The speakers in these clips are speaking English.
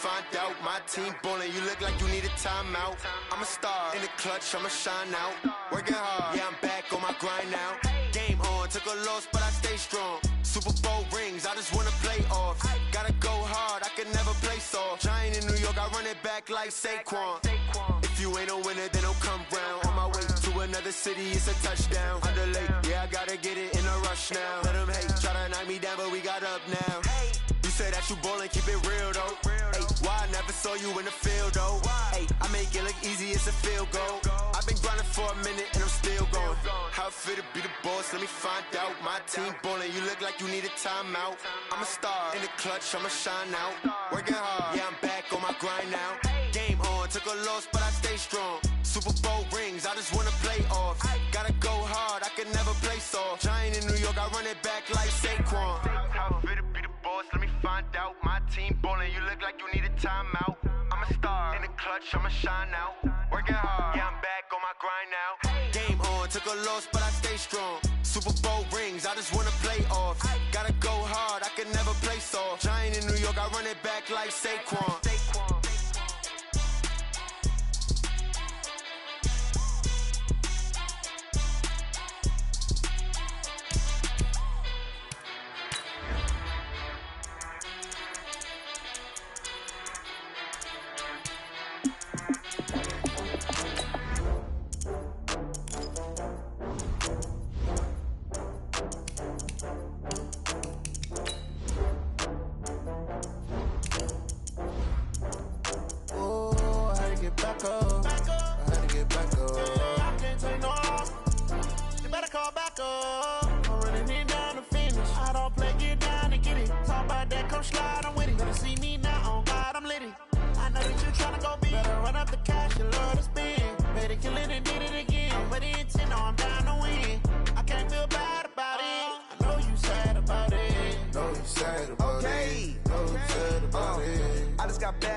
find out. My team ballin', you look like you need a timeout. I'm a star in the clutch, I'ma shine out. Working hard, yeah, I'm back on my grind now. Game on, took a loss, but I stay strong. Super Bowl rings, I just wanna play off. Gotta go hard, I can never play soft. Giant in New York, I run it back like Saquon. If you ain't a winner, then don't come round. On my way to another city, it's a touchdown. Underlay, yeah, I gotta get it in a rush now. Let them hate, try to knock me down, but we got up now. You say that you ballin', keep it real though. Hey, why I never saw you in the field though? Hey, I make it look easy, it's a field goal. I've been grinding for a minute and I'm still going. How it feel to be the boss, let me find out. My team ballin', you look like you need a timeout. I'm a star in the clutch, I'ma shine out. Working hard, yeah, I'm back on my grind now. Game on, took a loss, but I stay strong. Super Bowl rings, I just wanna play off. Gotta go hard, I can never play soft. Giant in New York, I run it back like Saquon. How it feel to be the boss, let me find out. My team ballin', you look like you need a timeout. I'm a star in the clutch, I'ma shine out. Working hard, yeah, I'm back on my grind now. Game on, took a loss, but I stay strong. Super Bowl rings, I just wanna play off. Gotta go hard, I can never play soft. Giant in New York, I run it back like Saquon.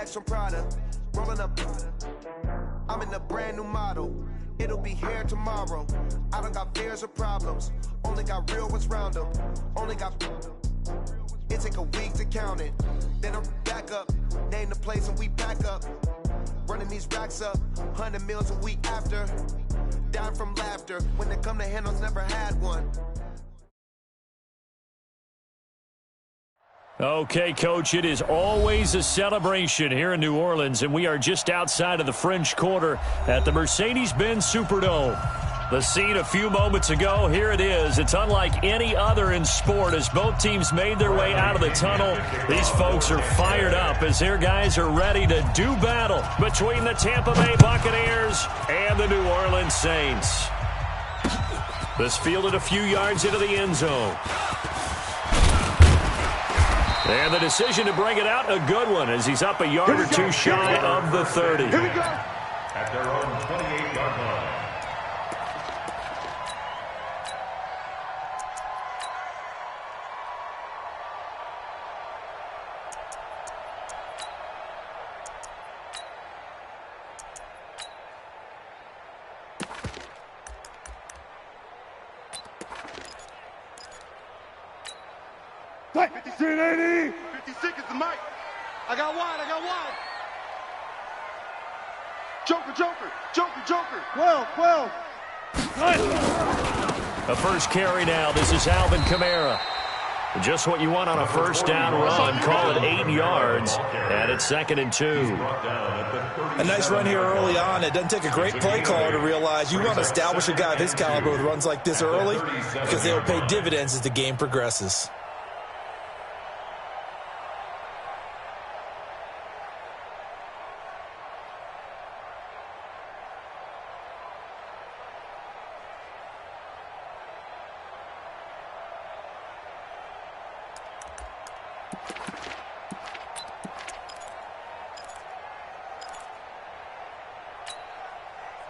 From Prada, rolling up. I'm in a brand new model. It'll be here tomorrow. I don't got fears or problems. Only got real ones round them. Only got. It take a week to count it. Then I'm back up. Name the place and we back up. Running these racks up. 100 meals a week after. Down from laughter. When they come to handles, never had one. Okay, Coach, it is always a celebration here in New Orleans, and we are just outside of the French Quarter at the Mercedes-Benz Superdome. The scene a few moments ago, here it is. It's unlike any other in sport as both teams made their way out of the tunnel. These folks are fired up as their guys are ready to do battle between the Tampa Bay Buccaneers and the New Orleans Saints. This fielded a few yards into the end zone. And the decision to bring it out, a good one, as he's up a yard or two shy of the 30. Here we go. At their own 28-yard line. Tight, 53-80. 56 is the mic. I got wide. Joker. 12. A first carry now. This is Alvin Kamara. Just what you want on a first down run. Call it 8 yards. And it's 2nd and 2. A nice run here early on. It doesn't take a great play caller to realize you want to establish a guy of his caliber with runs like this early because they will pay dividends as the game progresses.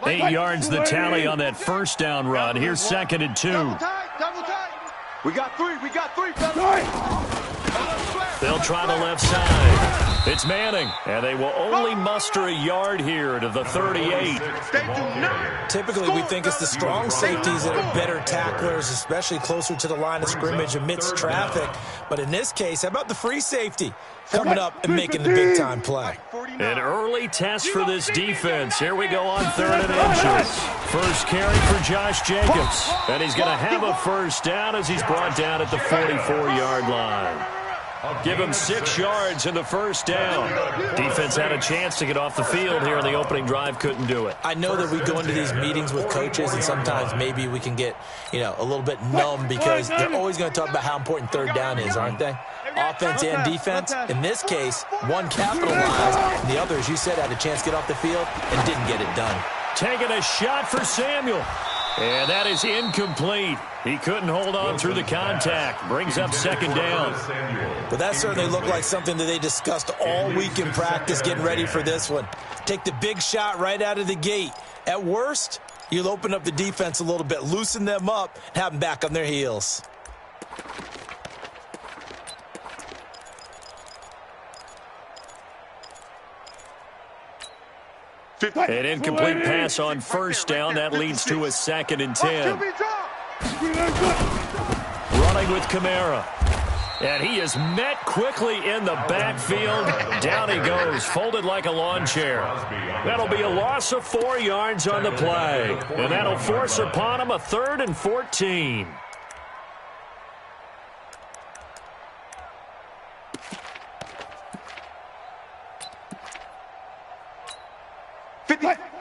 Eight yards the tally on that first down run. Here's 2nd and 2. Double tight. We got three. They'll try the left side. It's Manning, and they will only muster a yard here to the 38. Typically, we think it's the strong safeties that are better tacklers, especially closer to the line of scrimmage amidst traffic. But in this case, how about the free safety? coming up and making the big-time play. An early test for this defense. Here we go on 3rd and inches. First carry for Josh Jacobs. And he's going to have a first down as he's brought down at the 44-yard line. Give him 6 yards in the first down. Defense had a chance to get off the field here in the opening drive, couldn't do it. I know that we go into these meetings with coaches, and sometimes maybe we can get, a little bit numb because they're always going to talk about how important 3rd down is, aren't they? Offense and defense. In this case, one capitalized, and the other, as you said, had a chance to get off the field and didn't get it done. Taking a shot for Samuel. And that is incomplete. He couldn't hold on through the contact. Brings up 2nd down. But that certainly looked like something that they discussed all week in practice getting ready for this one. Take the big shot right out of the gate. At worst, you'll open up the defense a little bit, loosen them up, and have them back on their heels. An incomplete pass on first down. That leads to a 2nd and 10. Running with Kamara. And he is met quickly in the backfield. Down he goes, folded like a lawn chair. That'll be a loss of 4 yards on the play. And that'll force upon him a 3rd and 14.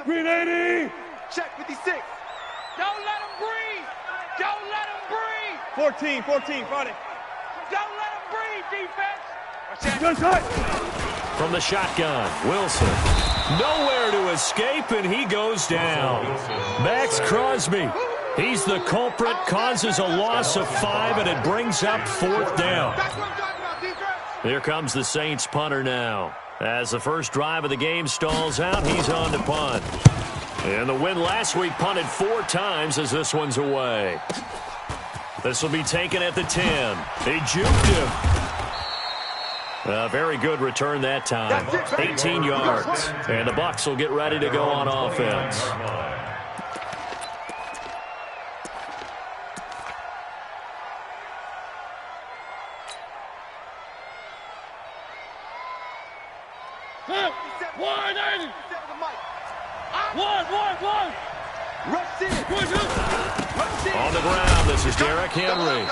Green 80. Check 56. Don't let him breathe. Don't let him breathe. 14, Friday. Don't let him breathe, defense. Good shot. From the shotgun, Wilson. Nowhere to escape, and he goes down. Max Crosby. He's the culprit, causes a loss of 5, and it brings up 4th down. Here comes the Saints punter now. As the first drive of the game stalls out, he's on to punt. And the win last week punted 4 times as this one's away. This will be taken at the 10. They juked him. A very good return that time. 18 yards. And the Bucs will get ready to go on offense. On the ground, this is Derrick Henry.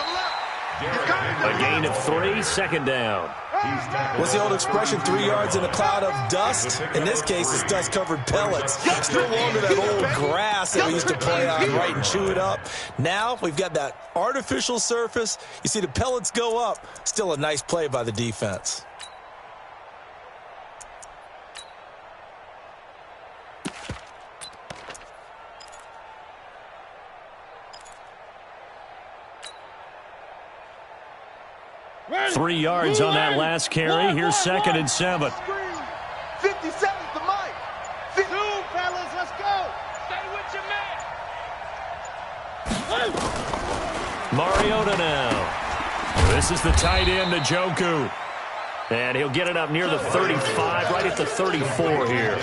A gain of 3, 2nd down. What's the old expression, 3 yards in a cloud of dust? In this case, it's dust-covered pellets. It's no longer that old grass that we used to play on, right, and chew it up. Now we've got that artificial surface. You see the pellets go up. Still a nice play by the defense. Three yards on that last carry. Here's 2nd and 7. 57's the mic. 2, fellas, let's go. Stay with your man. Mariota now. This is the tight end, Njoku. And he'll get it up near the 35, right at the 34 here.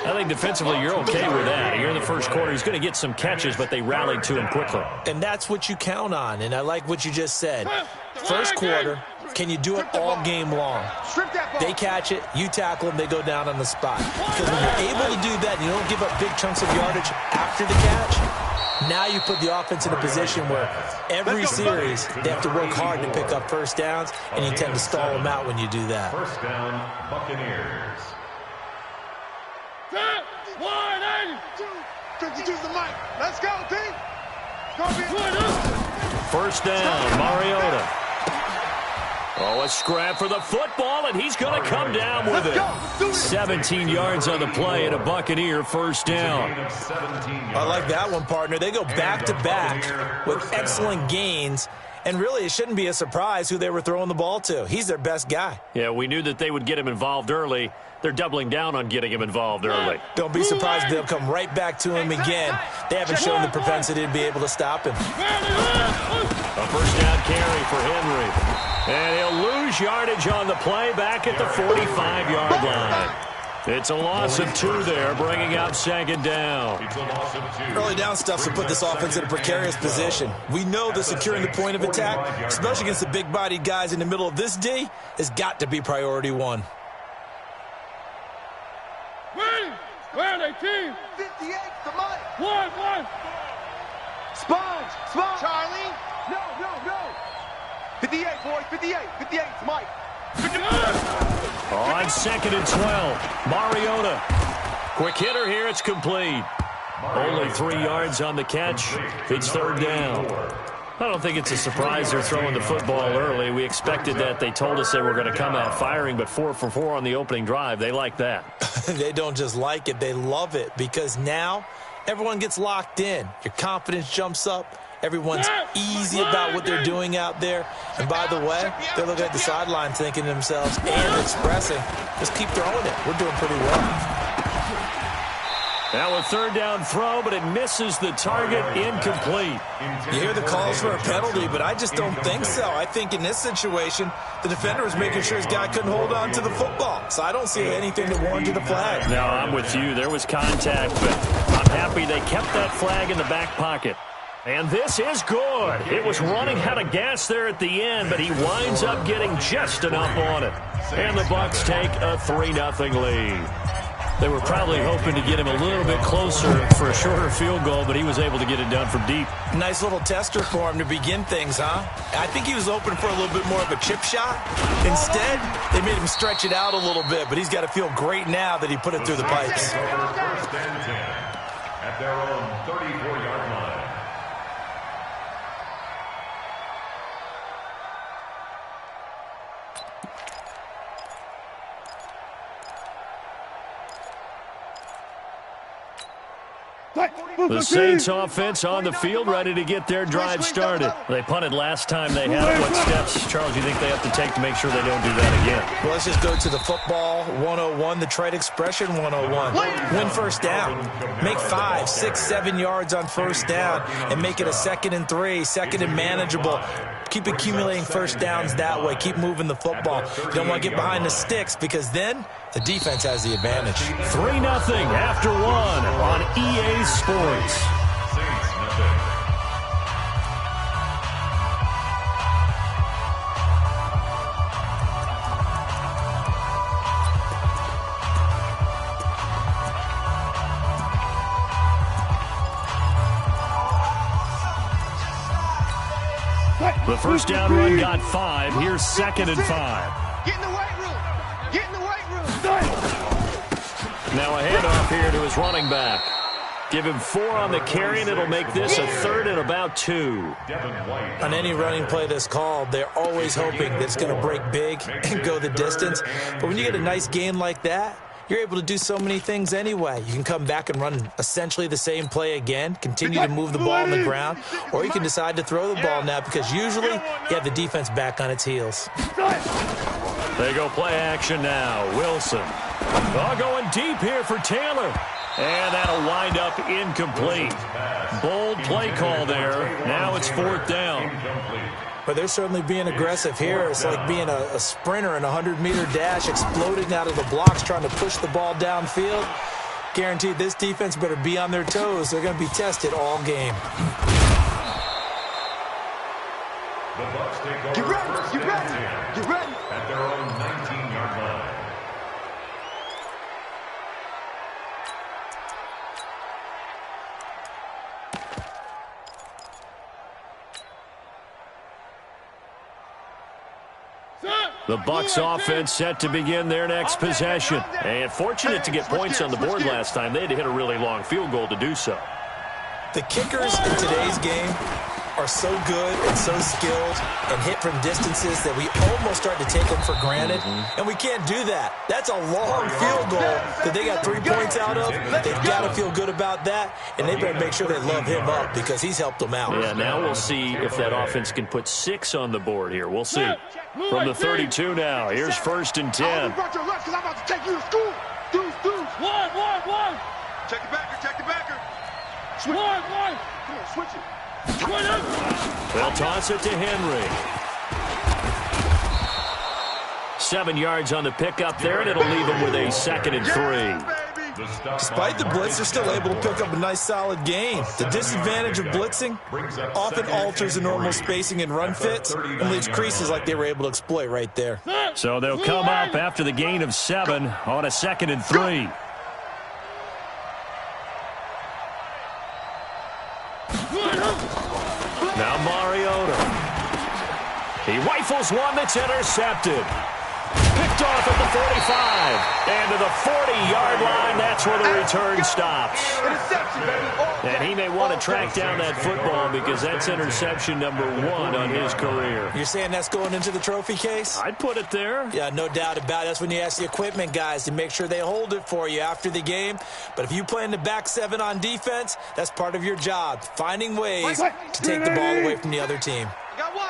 I think defensively you're okay with that. Here in the first quarter, he's going to get some catches, but they rallied to him quickly. And that's what you count on, and I like what you just said. First quarter, can you do it all game long? They catch it, you tackle them, they go down on the spot. Because when you're able to do that and you don't give up big chunks of yardage after the catch, now you put the offense in a position where every series they have to work hard to pick up first downs, and you tend to stall them out when you do that. First down, Buccaneers. 52's the mic. Let's go, team. First down, Mariota. Oh, a scrap for the football, and he's going to come down with it. 17 yards on the play and a Buccaneer first down. I like that one, partner. They go back-to-back with excellent gains, and really it shouldn't be a surprise who they were throwing the ball to. He's their best guy. Yeah, we knew that they would get him involved early. They're doubling down on getting him involved early. Don't be surprised if they'll come right back to him again. They haven't shown the propensity to be able to stop him. A first down carry for Henry. And he'll lose yardage on the play back at the 45-yard line. It's a loss of 2 there, bringing up second down. It's a loss of 2. Early down stuff to put this offense in a precarious position. We know that securing the point of attack, especially against the big-bodied guys in the middle of this D, has got to be priority 1. Where are they, team? 58, the Mike. One. Sponge. Charlie. No. 58, boys, 58. 58, it's Mike. On second and 12, Mariota. Quick hitter here, it's complete. Only 3 yards on the catch. It's third down. I don't think it's a surprise they're throwing the football early. We expected that. They told us they were going to come out firing, but 4 for 4 on the opening drive. They like that. They don't just like it, they love it, because now everyone gets locked in. Your confidence jumps up. Everyone's easy about what they're doing out there. And by the way, they're looking at the sideline thinking to themselves and expressing, just keep throwing it. We're doing pretty well. Now a third down throw, but it misses the target, incomplete. You hear the calls for a penalty, but I just don't think so. I think in this situation, the defender was making sure his guy couldn't hold on to the football. So I don't see anything that warranted a flag. No, I'm with you. There was contact, but I'm happy they kept that flag in the back pocket. And this is good. It was running out of gas there at the end, but he winds up getting just enough on it. And the Bucs take a 3-0 lead. They were probably hoping to get him a little bit closer for a shorter field goal, but he was able to get it done from deep. Nice little tester for him to begin things, huh? I think he was open for a little bit more of a chip shot. Instead, they made him stretch it out a little bit, but he's got to feel great now that he put it through the pipes. First and 10 at their own 34-yard line. The Saints offense on the field, ready to get their drive started. They punted last time they had it. What steps, Charles, you think they have to take to make sure they don't do that again? Well, let's just go to the football 101, the trade expression 101. Win first down. Make 5, 6, 7 yards on first down and make it a 2nd and 3, 2nd and manageable. Keep accumulating first downs that way. Keep moving the football. You don't want to get behind the sticks because then the defense has the advantage. 3-0 after 1 on EA Sports. Saints nothing. The first down run got 5. Here's 2nd and 5. Get in the weight room. Get in the weight room. Now a handoff here to his running back. Give him 4 on the carry, and it'll make this a 3rd and about 2. On any running play that's called, they're always hoping that it's going to break big and go the distance. But when you get a nice game like that, you're able to do so many things anyway. You can come back and run essentially the same play again, continue to move the ball on the ground, or you can decide to throw the ball now because usually you have the defense back on its heels. They go play action now. Wilson. Oh, going deep here for Taylor. And that'll wind up incomplete. Bold play call there. Now it's 4th down. But they're certainly being aggressive here. It's like being a sprinter in a 100-meter dash, exploding out of the blocks, trying to push the ball downfield. Guaranteed this defense better be on their toes. They're going to be tested all game. The Bucs take over Get ready. first Get and ready. 10 Get ready. at their own 19-yard line. The Bucs offense set to begin their next possession. And fortunate to get points on the board last time. They had to hit a really long field goal to do so. The kickers in today's game are so good and so skilled and hit from distances that we almost start to take them for granted, and we can't do that. That's a long field goal that they got 3 points out of. They've got to feel good about that, and they better make sure they love him up because he's helped them out. Yeah, now we'll see if that offense can put 6 on the board here. We'll see. From the 32 now, here's 1st and 10. I'm about to take you to school. Deuce. One. Check the backer. Check the backer. Switch. One. Come on, switch it. They'll toss it to Henry. 7 yards on the pickup there, and it'll leave him with a 2nd and 3. Despite the blitz, they're still able to pick up a nice, solid gain. The disadvantage of blitzing often alters the normal spacing and run fits and leaves creases like they were able to exploit right there. So they'll come up after the gain of 7 on a 2nd and 3. Now Mariota. He rifles one that's intercepted. Picked off at the 45. And to the 40-yard line, that's where the return stops. And he may want to track down that football because that's interception number 1 on his career. You're saying that's going into the trophy case? I'd put it there. Yeah, no doubt about it. That's when you ask the equipment guys to make sure they hold it for you after the game. But if you play in the back 7 on defense, that's part of your job, finding ways to take the ball away from the other team. I got one.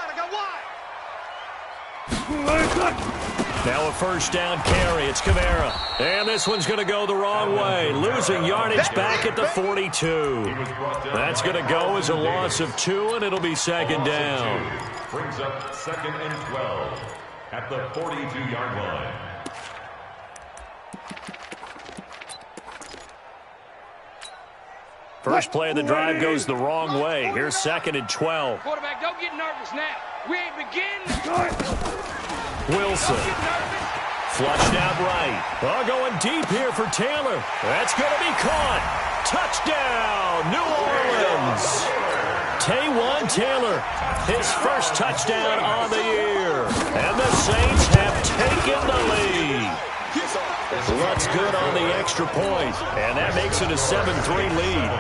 Now a first down carry. It's Kamara. And this one's going to go the wrong way. Losing yardage back at the 42. That's going to go as a loss of 2, and it'll be 2nd down. Brings up 2nd and 12 at the 42-yard line. First play of the drive goes the wrong way. Here's 2nd and 12. Quarterback, don't get nervous now. We ain't beginning. Wilson. Flushed out right. Oh, going deep here for Taylor. That's going to be caught. Touchdown, New Orleans. Taywon Taylor, his first touchdown on the year. And the Saints have taken the lead. Lutz good on the extra point, and that makes it a 7-3 lead.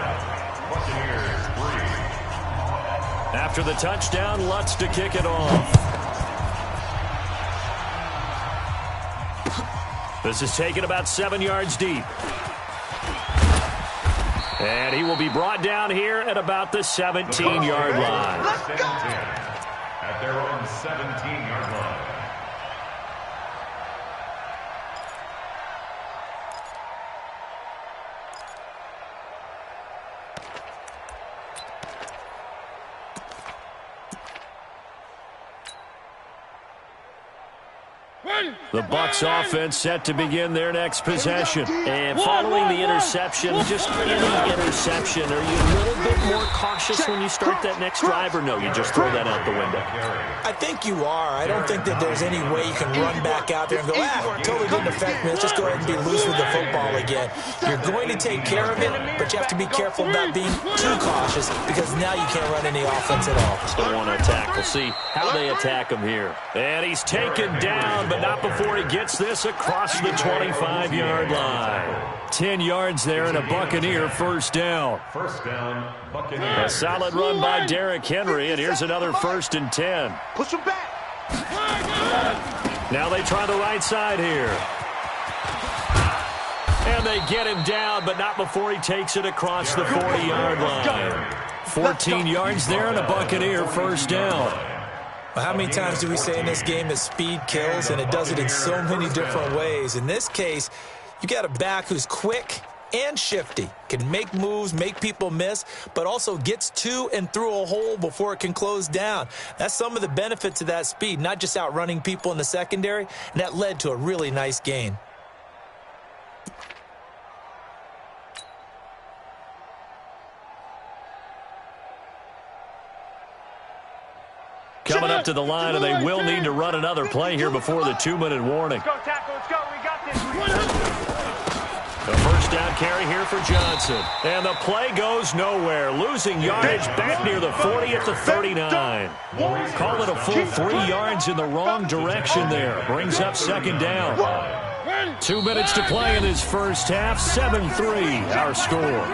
After the touchdown, Lutz to kick it off. This is taken about 7 yards deep. And he will be brought down here at about the 17-yard line. At their own 17-yard line. The Bucs offense set to begin their next possession. And following the interception, just any interception, are you a little bit more cautious when you start that next drive, or no, you just throw that out the window? I think you are. I don't think that there's any way you can run back out there and go, totally didn't affect me. Let's just go ahead and be loose with the football again. You're going to take care of it, but you have to be careful about being too cautious because now you can't run any offense at all. Still want to attack. We'll see how they attack him here. And he's taken down, but not before he gets this across the 25-yard line. 10 yards there and a Buccaneer first down. First down, Buccaneers. A solid run by Derrick Henry, and here's another 1st and 10. Push him back. Now they try the right side here. And they get him down, but not before he takes it across the 40-yard line. 14 yards there and a Buccaneer first down. Well, how many times do we say in this game that speed kills, and it does it in so many different ways? In this case, you got a back who's quick and shifty, can make moves, make people miss, but also gets to and through a hole before it can close down. That's some of the benefits of that speed, not just outrunning people in the secondary, and that led to a really nice gain. Coming up to the line, and they will need to run another play here before the 2-minute warning. Let's go, tackle. Let's go. We got this. A first down carry here for Johnson. And the play goes nowhere. Losing yardage back near the 40 at the 39. Call it a full 3 yards in the wrong direction there. Brings up 2nd down. 2 minutes to play in this first half. 7-3 our score.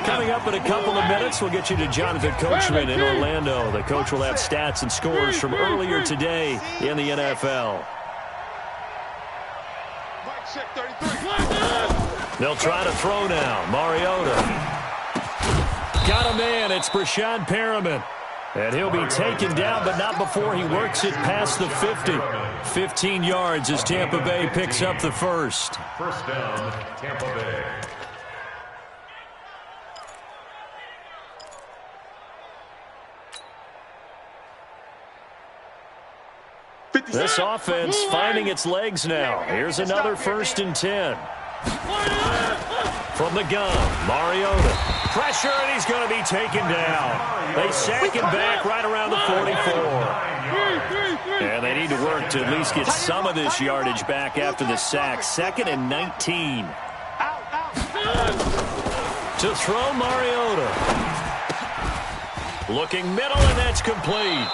Coming up in a couple of minutes, we'll get you to Jonathan Coachman in Orlando. The coach will have stats and scores from earlier today in the NFL. They'll try to throw now. Mariota. Got a man. It's Brashad Perriman. And he'll be taken down, but not before he works it past the 50. 15 yards as Tampa Bay picks up the first. First down, Tampa Bay. This offense finding its legs now. Here's another 1st and 10. From the gun, Mariota. Pressure, and he's going to be taken down. They sack him back right around the 44. And they need to work to at least get some of this yardage back after the sack. 2nd and 19. To throw, Mariota. Looking middle, and that's complete.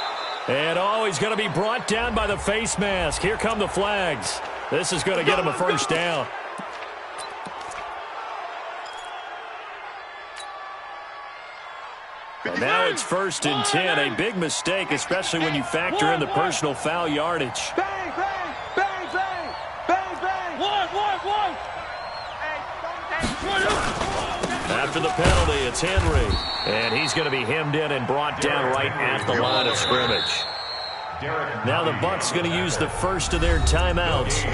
And, he's going to be brought down by the face mask. Here come the flags. This is going to get him a 1st down. And now it's 1st and 10. A big mistake, especially when you factor in the personal foul yardage. Bang, bang, bang, bang, bang, bang. One. After the penalty, it's Henry. And he's going to be hemmed in and brought down right at the line of scrimmage. Now the Bucs going to use the first of their timeouts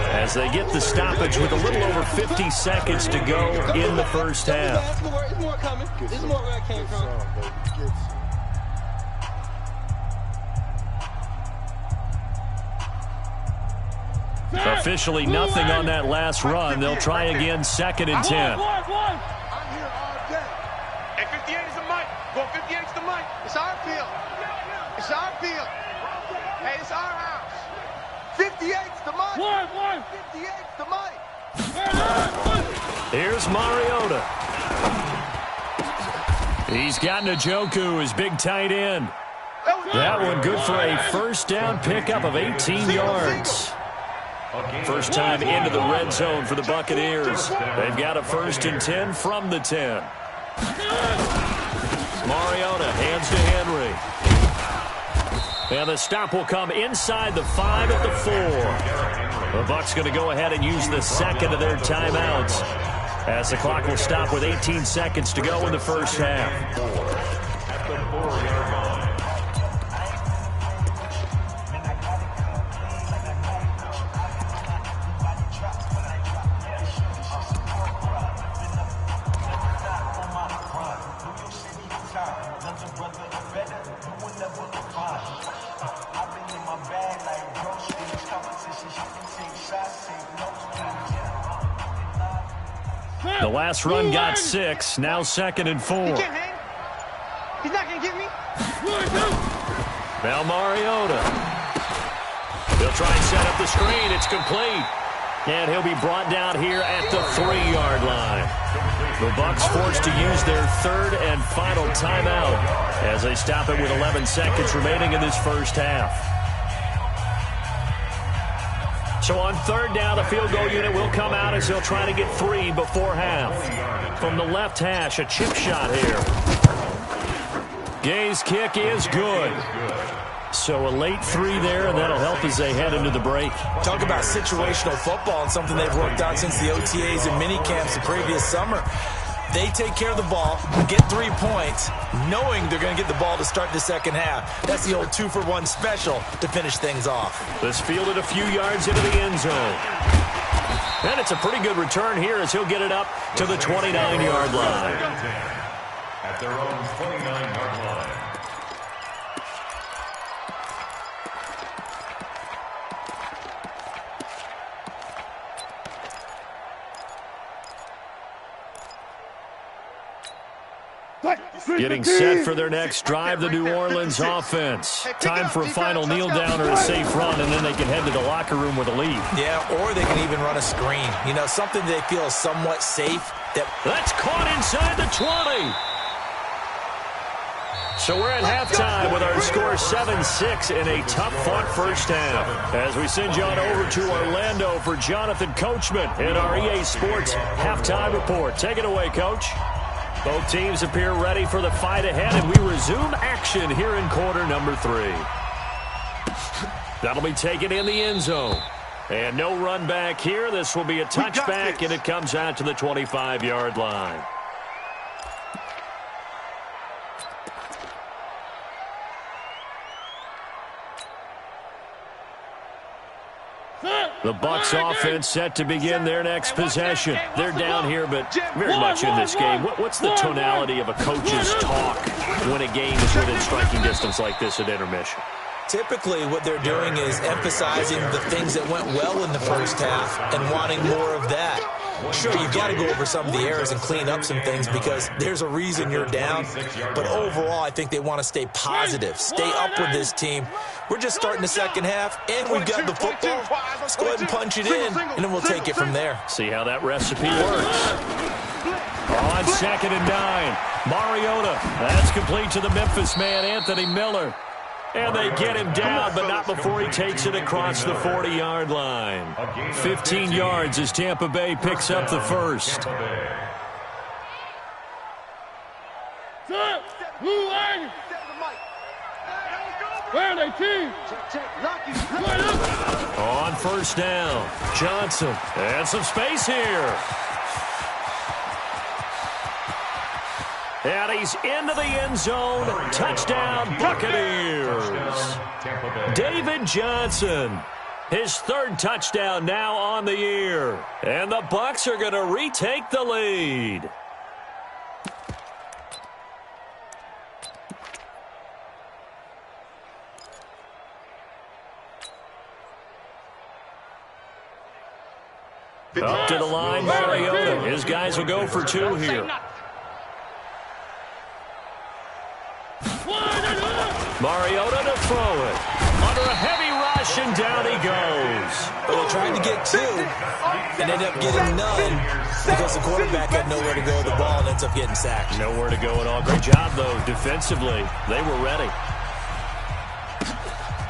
as they get the stoppage with a little over 50 seconds to go in the first half. There's more coming. There's more where I came from. Officially nothing on that last run. They'll try again, 2nd and 10. I'm here all day. Hey, 58 is the mic. Go 58 is the mic. It's our field. It's our field. Hey, it's our house. 58's the mic. 58's the mic. Here's Mariota. He's got Njoku, his big tight end. That one good for a 1st down pickup of 18 yards. First time into the red zone for the Buccaneers. They've got a 1st and 10 from the 10. Mariota hands to Henry. And the stop will come inside the 5 at the 4. The Bucs going to go ahead and use the 2nd of their timeouts as the clock will stop with 18 seconds to go in the first half. At the 4-yard line. The last run got 6. Now 2nd and 4. He can't hang. He's not going to get me. Now Mariota. He'll try and set up the screen. It's complete. And he'll be brought down here at the 3-yard line. The Bucs forced to use their 3rd and final timeout as they stop it with 11 seconds remaining in this first half. So on 3rd down, the field goal unit will come out as he'll try to get 3 before half. From the left hash, a chip shot here. Gay's kick is good. So a late 3 there, and that'll help as they head into the break. Talk about situational football and something they've worked out since the OTAs and mini camps the previous summer. They take care of the ball, get 3 points, knowing they're going to get the ball to start the second half. That's the old 2-for-1 special to finish things off. This fielded a few yards into the end zone. And it's a pretty good return here as he'll get it up to the 29-yard line. At their own 29-yard line. Getting set for their next drive, the New Orleans offense. Time for a final kneel down or a safe run, and then they can head to the locker room with a lead. Yeah, or they can even run a screen. You know, something they feel is somewhat safe. That's caught inside the 20. So we're at halftime with our score 7-6 in a tough-fought first half. As we send you on over to Orlando for Jonathan Coachman in our EA Sports halftime report. Take it away, Coach. Both teams appear ready for the fight ahead, and we resume action here in quarter number 3. That'll be taken in the end zone. And no run back here. This will be a touchback, and it comes out to the 25-yard line. The Bucs offense set to begin their next possession. They're down here, but very much in this game. What's the tonality of a coach's talk when a game is within striking distance like this at intermission? Typically, what they're doing is emphasizing the things that went well in the first half and wanting more of that. Sure, you've got to go over some of the errors and clean up some things because there's a reason you're down. But overall, I think they want to stay positive, stay up with this team. We're just starting the second half, and we've got the football. Let's go ahead and punch it in, and then we'll take it from there. See how that recipe works. On 2nd and 9, Mariota. That's complete to the Memphis man, Anthony Miller. And they get him down, but not before he takes it across the 40-yard line. 15 yards as Tampa Bay picks up the first. Where are they, team? On 1st down, Johnson. And some space here. And he's into the end zone. Touchdown, Buccaneers. David Johnson. His 3rd touchdown now on the year. And the Bucs are going to retake the lead. Up to the line, Mariota. His guys will go for 2 here. Mariota to throw it. Under a heavy rush, and down he goes. Well, they tried to get 2 and ended up getting none because the quarterback had nowhere to go with the ball and ends up getting sacked. Nowhere to go at all. Great job, though, defensively. They were ready.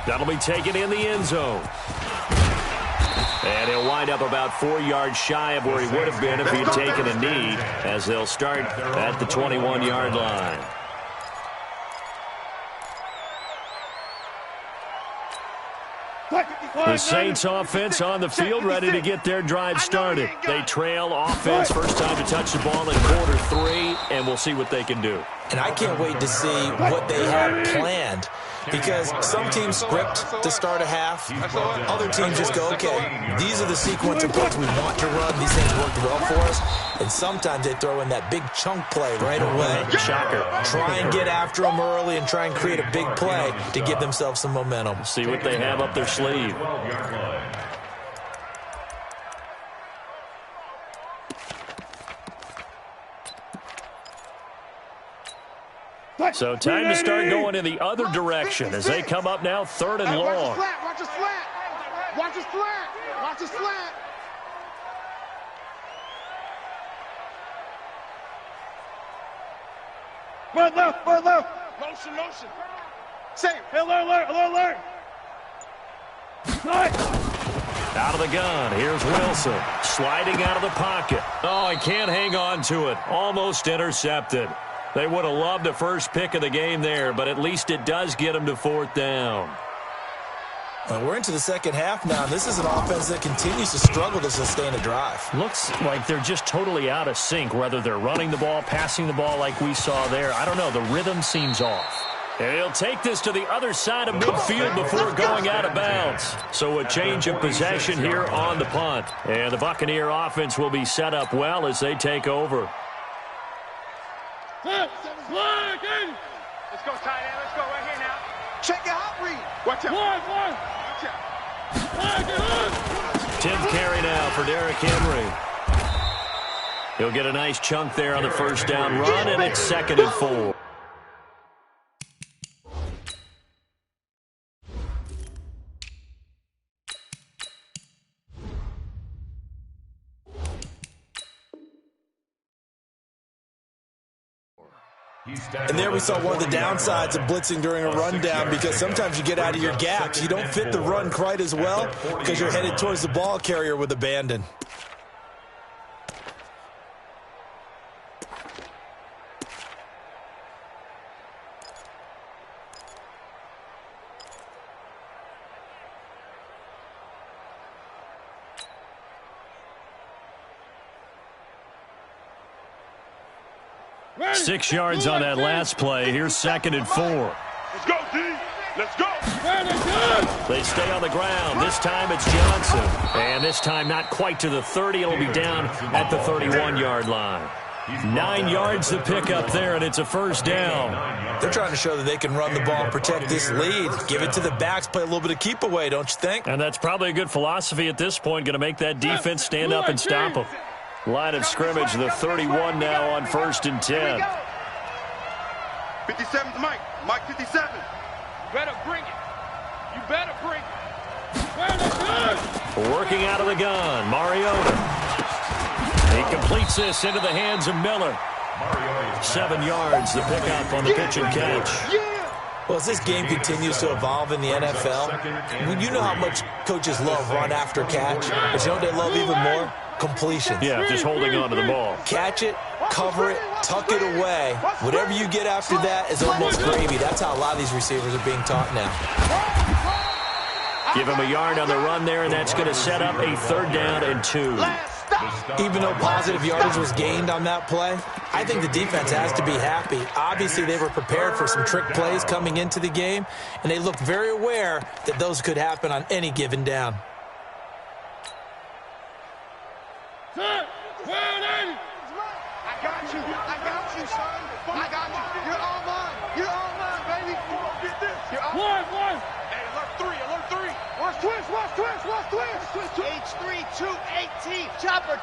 That'll be taken in the end zone. And he'll wind up about 4 yards shy of where he would have been if he had taken a knee, as they'll start at the 21-yard line. The Saints offense on the field, ready to get their drive started. They trail offense, first time to touch the ball in quarter 3, and we'll see what they can do. And I can't wait to see what they have planned, because some teams script to start a half. Other teams just go, okay, these are the sequence of plays we want to run. These things worked well for us. And sometimes they throw in that big chunk play right away. Shocker. Try and get after them early and try and create a big play to give themselves some momentum. See what they have up their sleeve. So time to start going in the other direction as they come up now 3rd and long. Watch a slant. Watch a slant. Watch a slant. Right left, right left. Motion. Same. Alert. Out of the gun, here's Wilson. Sliding out of the pocket. Oh, he can't hang on to it. Almost intercepted. They would have loved the first pick of the game there, but at least it does get them to 4th down. Well, we're into the second half now. This is an offense that continues to struggle to sustain a drive. Looks like they're just totally out of sync, whether they're running the ball, passing the ball like we saw there. I don't know. The rhythm seems off. And he'll take this to the other side of midfield before going out of bounds. So a change of possession here on the punt. And the Buccaneer offense will be set up well as they take over. Let's go, tight end. Let's go right here now. Check your hot read. Watch out. Watch out. 10th carry now for Derrick Henry. He'll get a nice chunk there on the first down run, and it's 2nd and 4. And there we saw one of the downsides of blitzing during a rundown, because sometimes you get out of your gaps. You don't fit the run quite as well because you're headed towards the ball carrier with abandon. Ready. 6 yards on that last play. Here's 2nd and 4. Let's go, D. Let's go. They stay on the ground. This time it's Johnson. And this time not quite to the 30. It'll be down at the 31-yard line. 9 yards to pick up there, and it's a first down. They're trying to show that they can run the ball and protect this lead. Give it to the backs, play a little bit of keep away, don't you think? And that's probably a good philosophy at this point, going to make that defense stand up and stop them. Line of scrimmage, the 31 now on 1st and 10. 57's Mike. Mike 57. You better bring it. You better bring it. Working out of the gun, Mariota. He completes this into the hands of Miller. 7 yards to pick up on the pitch and catch. Well, as this game continues to evolve in the NFL, you know how much coaches love run after catch, but you know what they love even more? Completions. Yeah, just holding on to the ball. Catch it, cover it, tuck it away. Whatever you get after that is almost gravy. That's how a lot of these receivers are being taught now. Give him a yard on the run there, and that's going to set up a 3rd down and 2. Even though positive yardage was gained on that play, I think the defense has to be happy. Obviously, they were prepared for some trick plays coming into the game, and they looked very aware that those could happen on any given down. I got you, son. I got you. You're all mine. You're all mine, baby. Get this. You're all mine. Hey, alert 3. Watch twist. H3, 218, chopper.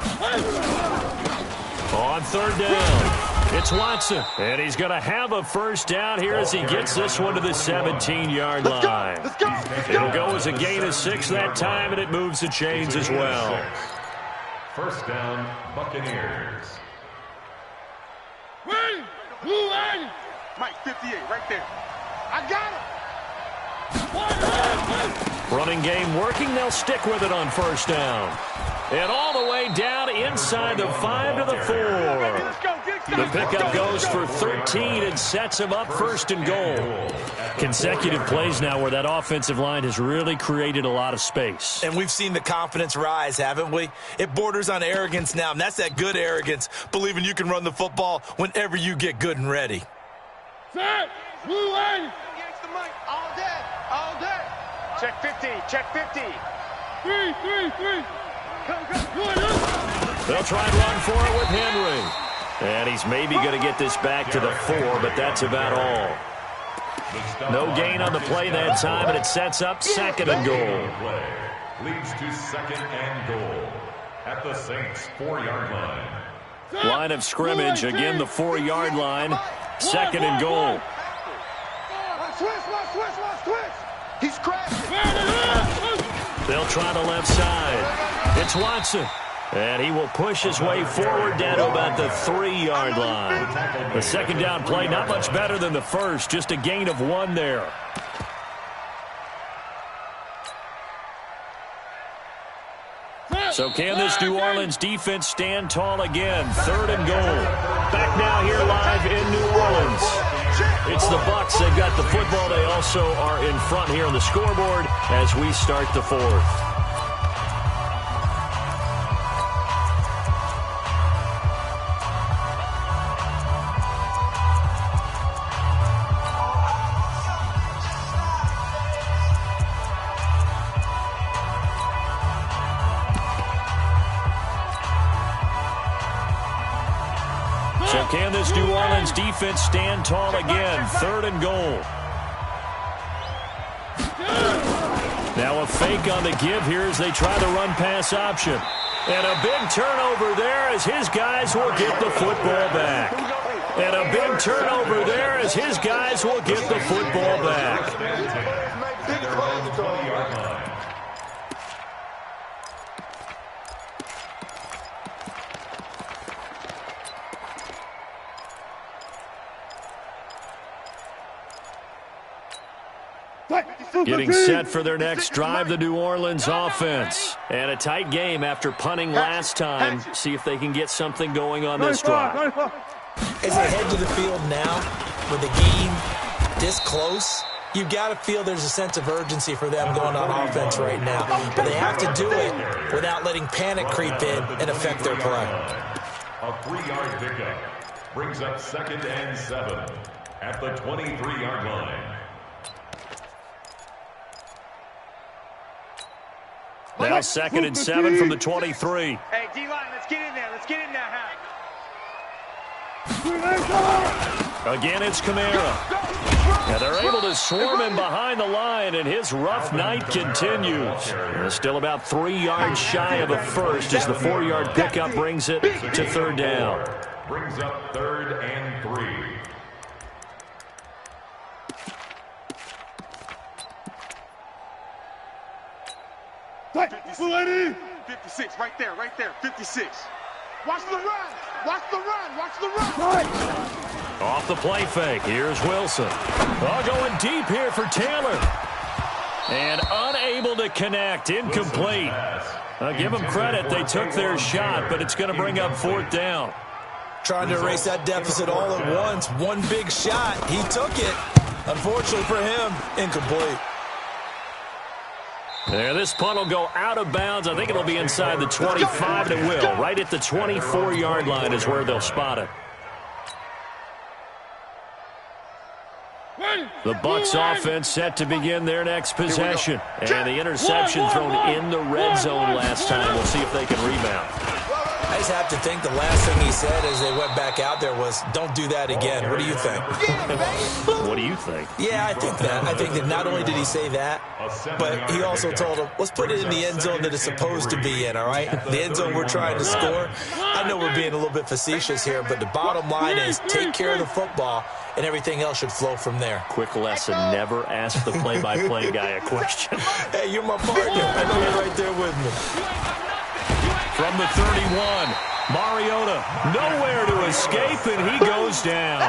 On 3rd down, it's Watson. And he's going to have a first down here as he gets this one to the 17-yard line. Let's go. It'll go as a gain of 6 that time, and it moves the chains as well. First down, Buccaneers. Mike 58, right there. I got it. Running game working. They'll stick with it on 1st down. And all the way down inside the 5 to the 4. The pickup goes for 13 and sets him up 1st and goal. Consecutive plays now where that offensive line has really created a lot of space. And we've seen the confidence rise, haven't we? It borders on arrogance now, and that's that good arrogance, believing you can run the football whenever you get good and ready. Set. Blue line. All day. Check 50. 3. They'll try and run for it with Henry. And he's maybe going to get this back to the 4, but that's about all. No gain on the play that time, and it sets up 2nd and goal. Leads to 2nd and goal at the Saints' 4-yard line. Line of scrimmage, again the 4-yard line. 2nd and goal. He's crashing. They'll try the left side. It's Watson. And he will push his way forward down to about the 3-yard line. The 2nd down play, not much better than the first, just a gain of 1 there. So can this New Orleans defense stand tall again? 3rd and goal. Back now here live in New Orleans. It's the Bucs. They've got the football. They also are in front here on the scoreboard as we start the 4th. So can this New Orleans defense stand tall again? 3rd and goal. Now a fake on the give here as they try the run-pass option. And a big turnover there as his guys will get the football back. And a big turnover there as his guys will get the football back. Getting set for their next drive, the New Orleans offense. And a tight game after punting last time. See if they can get something going on this drive. As they head to the field now, with the game this close, you've got to feel there's a sense of urgency for them going on offense right now. But they have to do it without letting panic creep in and affect their play. A 3-yard pickup brings up 2nd and 7 at the 23-yard line. Now 2nd and 7 from the 23. Hey, D-line, let's get in there. Let's get in there, huh? Again, it's Kamara. And they're able to swarm him behind the line, and his rough night continues. Still about 3 yards shy of a first as the 4-yard pickup brings it to third down. Brings up 3rd and 3. Lady. 56, right there, 56. Watch the run, watch the run, watch the run. Off the play fake, here's Wilson. Oh, going deep here for Taylor. And unable to connect, incomplete. Give them credit, they took their shot, but it's going to bring up 4th down. Trying to erase that deficit all at once. One big shot, he took it. Unfortunately for him, incomplete. There, this punt will go out of bounds. I think it'll be inside the 25, and it will. Right at the 24-yard line is where they'll spot it. The Bucs offense set to begin their next possession. And the interception thrown in the red zone last time. We'll see if they can rebound. I just have to think the last thing he said as they went back out there was, don't do that again. What do you think? What do you think? Yeah, I think that. I think that not only did he say that, but he also told him, let's put it in the end zone that it's supposed to be in, all right? The end zone we're trying to score. I know we're being a little bit facetious here, but the bottom line is take care of the football, and everything else should flow from there. Quick lesson, never ask the play-by-play guy a question. Hey, you're my partner. I know you're right there with me. From the 31, Mariota nowhere to escape, and he goes down.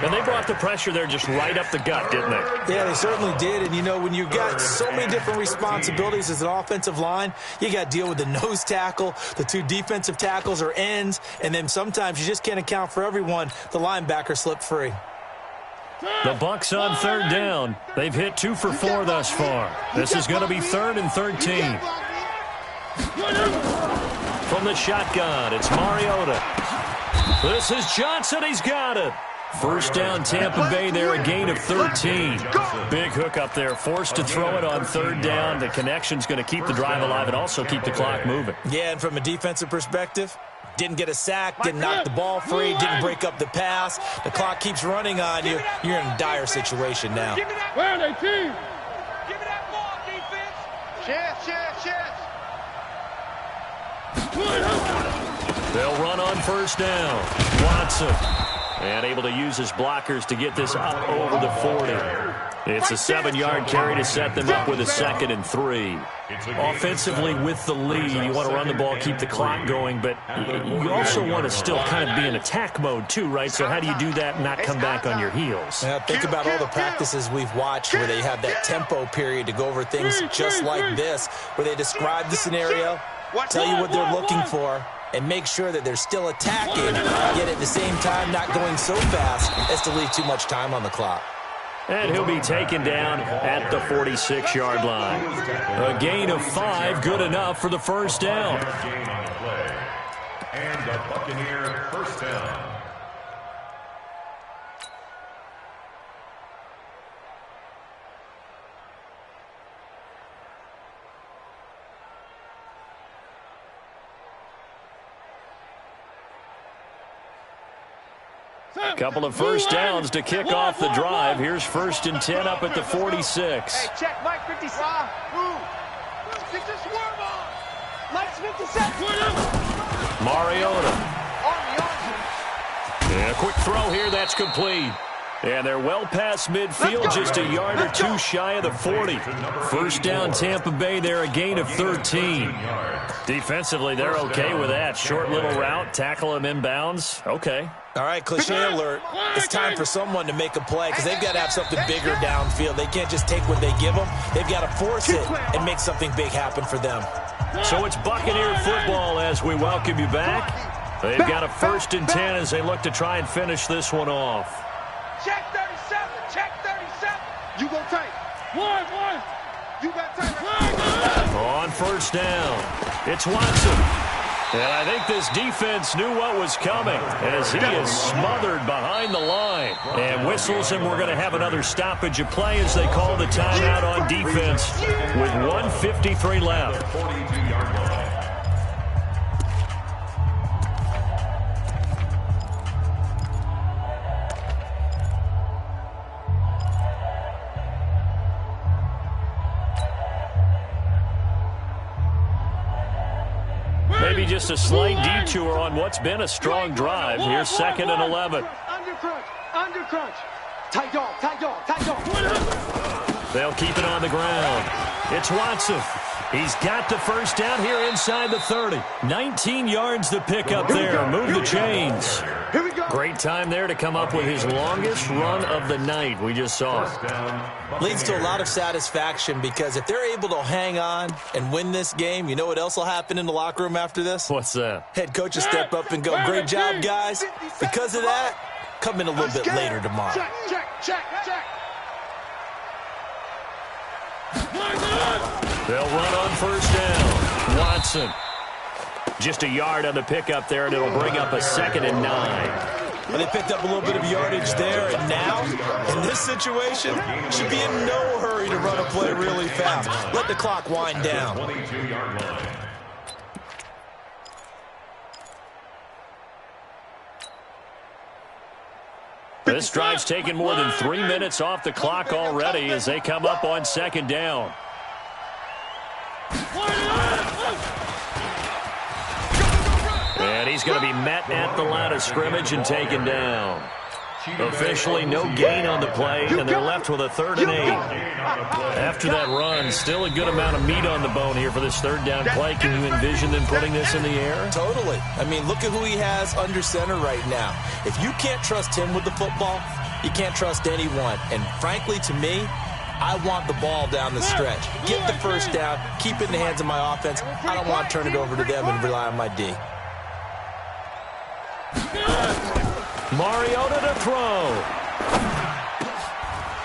And they brought the pressure there just right up the gut, didn't they? Yeah, they certainly did. And, you know, when you've got so many different responsibilities as an offensive line, you got to deal with the nose tackle, the 2 defensive tackles or ends, and then sometimes you just can't account for everyone. The linebacker slipped free. The Bucs on 3rd down. They've hit 2 for 4 thus far. This is going to be 3rd and 13. From the shotgun, it's Mariota. This is Johnson. He's got it. First down, Tampa Bay there, a gain of 13. Big hook up there, forced to throw it on 3rd down. The connection's going to keep the drive alive and also keep the clock moving. Yeah, and from a defensive perspective, didn't get a sack, didn't knock the ball free, didn't break up the pass. The clock keeps running on you. You're in a dire situation now. Where are they, team? Give me that ball, defense. Chance. They'll run on 1st down. Watson. And able to use his blockers to get this up over the 40. It's a 7-yard carry to set them up with a 2nd and 3. Offensively with the lead, you want to run the ball, keep the clock going, but you also want to still kind of be in attack mode too, right? So how do you do that and not come back on your heels? Now, think about all the practices we've watched where they have that tempo period to go over things just like this, where they describe the scenario, tell you what they're looking for, and make sure that they're still attacking, yet at the same time not going so fast as to leave too much time on the clock. And he'll be taken down at the 46-yard line. A gain of 5, good enough for the first down. And the Buccaneer first down. A couple of first downs to kick off the drive. Here's 1st and 10 up at the 46. Hey, check Mike 56. Get this swerve on. Mike's 57. Mariota. And a quick throw here, that's complete. And they're well past midfield, just a yard or 2 shy of the 40. First down, Tampa Bay there, a gain of 13. Defensively, they're okay with that. Short little route, tackle him inbounds. Okay. All right, cliche alert. It's time for someone to make a play because they've got to have something bigger downfield. They can't just take what they give them. They've got to force it and make something big happen for them. So it's Buccaneer football as we welcome you back. They've got a 1st and 10 as they look to try and finish this one off. Check 37. Check 37. You go tight. One. You got tight. On 1st down, it's Watson. And I think this defense knew what was coming as he is smothered behind the line. And whistles, and we're going to have another stoppage of play as they call the timeout on defense with 1:53 left. 42-yard line. Maybe just a slight detour on what's been a strong drive. Here's 2nd and 11. Under crunch. Tight dog. They'll keep it on the ground. It's Watson. He's got the first down here inside the 30. 19 yards to pick up there. Move the chains. Here we go. Great time there to come up with his longest run of the night. We just saw it. Leads to a lot of satisfaction because if they're able to hang on and win this game, you know what else will happen in the locker room after this? What's that? Head coach will step up and go, great job, guys. Because of that, come in a little bit later tomorrow. Check. They'll run on first down. Watson. Just a yard on the pickup there, and it'll bring up a 2nd and 9. Well, they picked up a little bit of yardage there, and now, in this situation, should be in no hurry to run a play really fast. Let the clock wind down. 22-yard line. This drive's taken more than 3 minutes off the clock already as they come up on 2nd down. And he's going to be met at the line of scrimmage and taken down. Officially no gain on the play, and they're left with a 3rd and 8. After that run, still a good amount of meat on the bone here for this 3rd down play. Can you envision them putting this in the air? Totally. I mean, look at who he has under center right now. If you can't trust him with the football, you can't trust anyone. And frankly, to me, I want the ball down the stretch. Get the first down, keep it in the hands of my offense. I don't want to turn it over to them and rely on my D. Mariota to throw.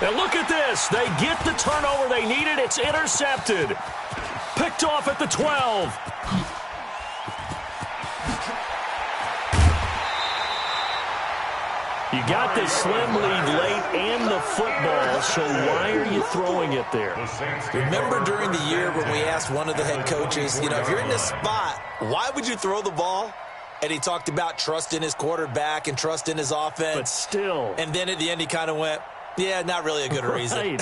And look at this. They get the turnover they needed. It's intercepted. Picked off at the 12. You got this slim lead late and the football, so why are you throwing it there? Remember during the year when we asked one of the head coaches, you know, if you're in this spot, why would you throw the ball? And he talked about trust in his quarterback and trust in his offense. But still. And then at the end he kind of went, yeah, not really a good reason.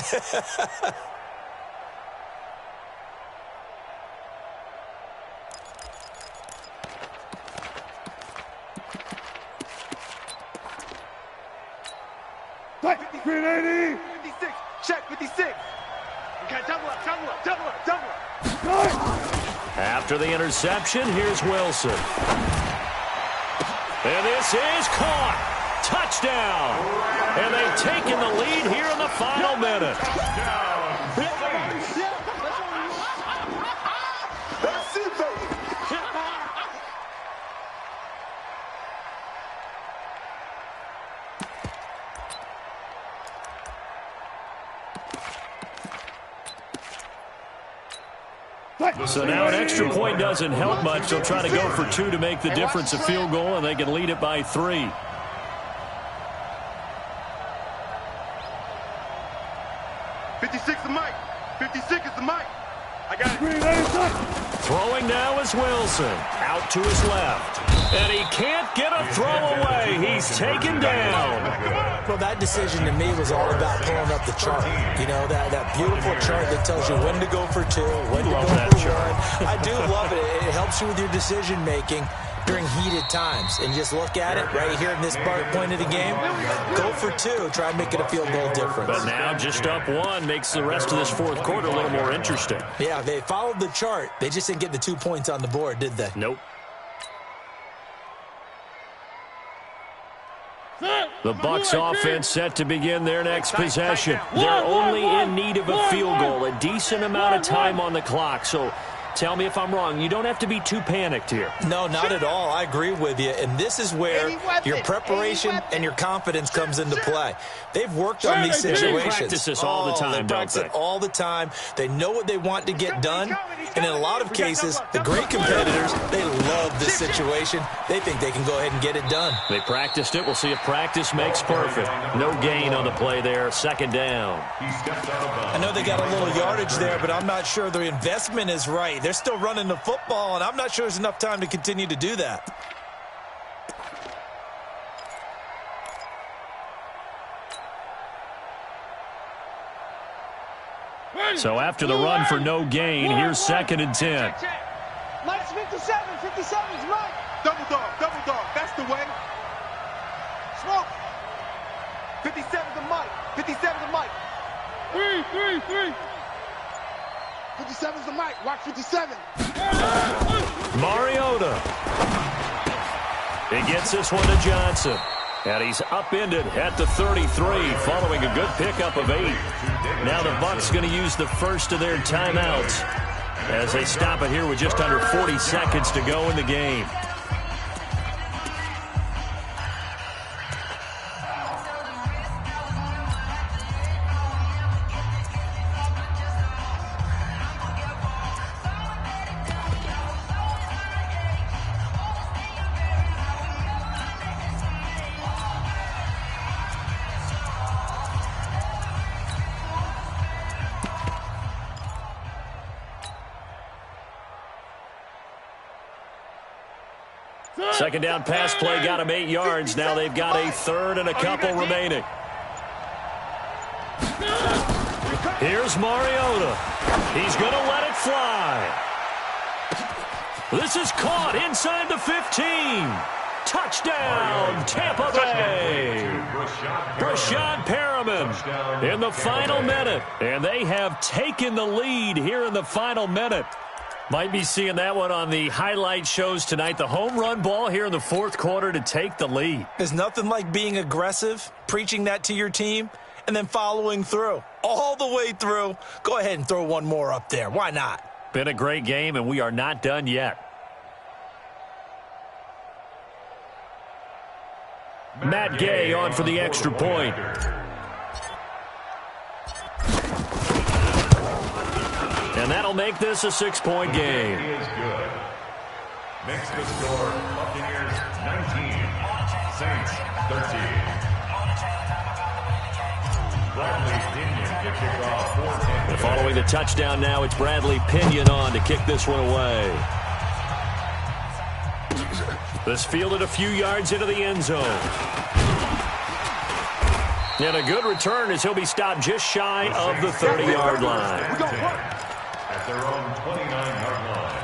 Right. Green 80. 56. Check 56. Okay, double up. After the interception, here's Wilson. And this is caught. Touchdown. And they've taken the lead here in the final minute. That's it, baby. So now an extra point doesn't help much. They'll try to go for 2 to make the difference a field goal, and they can lead it by 3. I got it. Throwing now is Wilson. Out to his left. And he can't get a throw away. He's taken down. Well, that decision to me was all about pulling up the chart. You know, that beautiful chart that tells you when to go for 2, when to go for 1. I do love it. It helps you with your decision-making during heated times. And just look at it right here in this point of the game. Go for 2. Try and make it a field goal difference. But now just up 1 makes the rest of this 4th quarter a little more interesting. Yeah, they followed the chart. They just didn't get the 2 points on the board, did they? Nope. The Bucs offense set to begin their next possession. They're only in need of a field goal, a decent amount of time on the clock. So tell me if I'm wrong. You don't have to be too panicked here. No, not at all. I agree with you. And this is where your preparation and your confidence comes into play. They've worked on these situations. They practice this all the time, they practice it all the time. They know what they want to get done. And in a lot of cases, the great competitors, they love this situation. They think they can go ahead and get it done. They practiced it. We'll see if practice makes perfect. No gain on the play there. 2nd down. I know they got a little yardage there, but I'm not sure their investment is right. They're still running the football, and I'm not sure there's enough time to continue to do that. So after the run for no gain, here's 2nd and 10. Let's 57. 57's Mike. Double dog, that's the way. Smoke. 57's the Mike. 57's the Mike. 57's the Mike. Watch 57. Mariota. He gets this one to Johnson. And he's upended at the 33 following a good pickup of 8. Now the Bucs going to use the first of their timeouts as they stop it here with just under 40 seconds to go in the game. Second down pass play got him 8 yards. Now they've got a third and a couple remaining. Here's Mariota. He's going to let it fly. This is caught inside the 15. Touchdown, Tampa Bay. Brashad Perriman in the final minute. And they have taken the lead here in the final minute. Might be seeing that one on the highlight shows tonight. The home run ball here in the fourth quarter to take the lead. There's nothing like being aggressive, preaching that to your team, and then following through. All the way through. Go ahead and throw one more up there. Why not? Been a great game, and we are not done yet. Matt Gay on for the extra point. And that'll make this a 6-point game. Is good. Makes the score Buccaneers 19, Saints 13. Bradley Pinion to kick off 4-10. And following the touchdown now, it's Bradley Pinion on to kick this one away. This fielded a few yards into the end zone. And a good return as he'll be stopped just shy of the 30-yard line. At their own 29-yard line.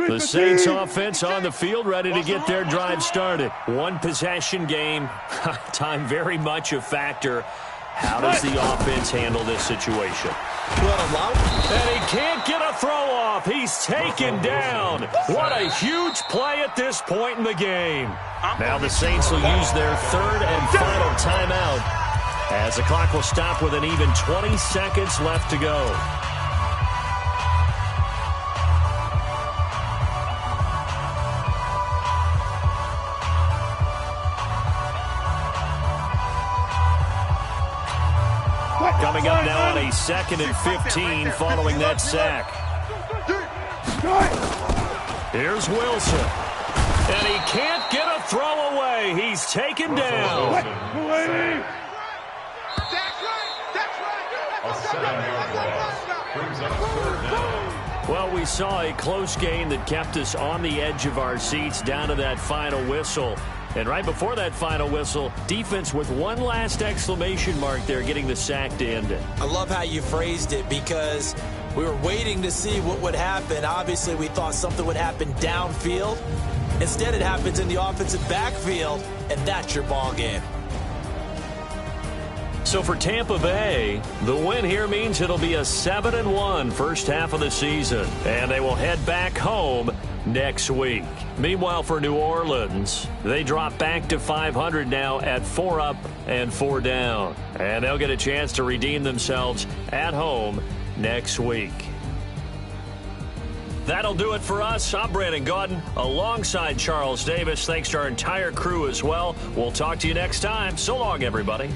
The Saints offense on the field, ready to get their drive started. One possession game. Time very much a factor. How does the offense handle this situation? And he can't get a throw off. He's taken down. What a huge play at this point in the game. Now the Saints will use their third and final timeout as the clock will stop with an even 20 seconds left to go. Coming up now on a 2nd and 15 following that sack. Here's Wilson. And he can't get a throw away. He's taken down. That's right. A 7-yard loss. Brings up 3rd down. Well, we saw a close game that kept us on the edge of our seats down to that final whistle. And right before that final whistle, defense with one last exclamation mark there, getting the sack to end it. I love how you phrased it because we were waiting to see what would happen. Obviously, we thought something would happen downfield. Instead, it happens in the offensive backfield, and that's your ball game. So for Tampa Bay, the win here means it'll be a 7-1 first half of the season. And they will head back home next week. Meanwhile, for New Orleans, they drop back to 500 now at 4 up and 4 down. And they'll get a chance to redeem themselves at home next week. That'll do it for us. I'm Brandon Gaudin alongside Charles Davis. Thanks to our entire crew as well. We'll talk to you next time. So long, everybody.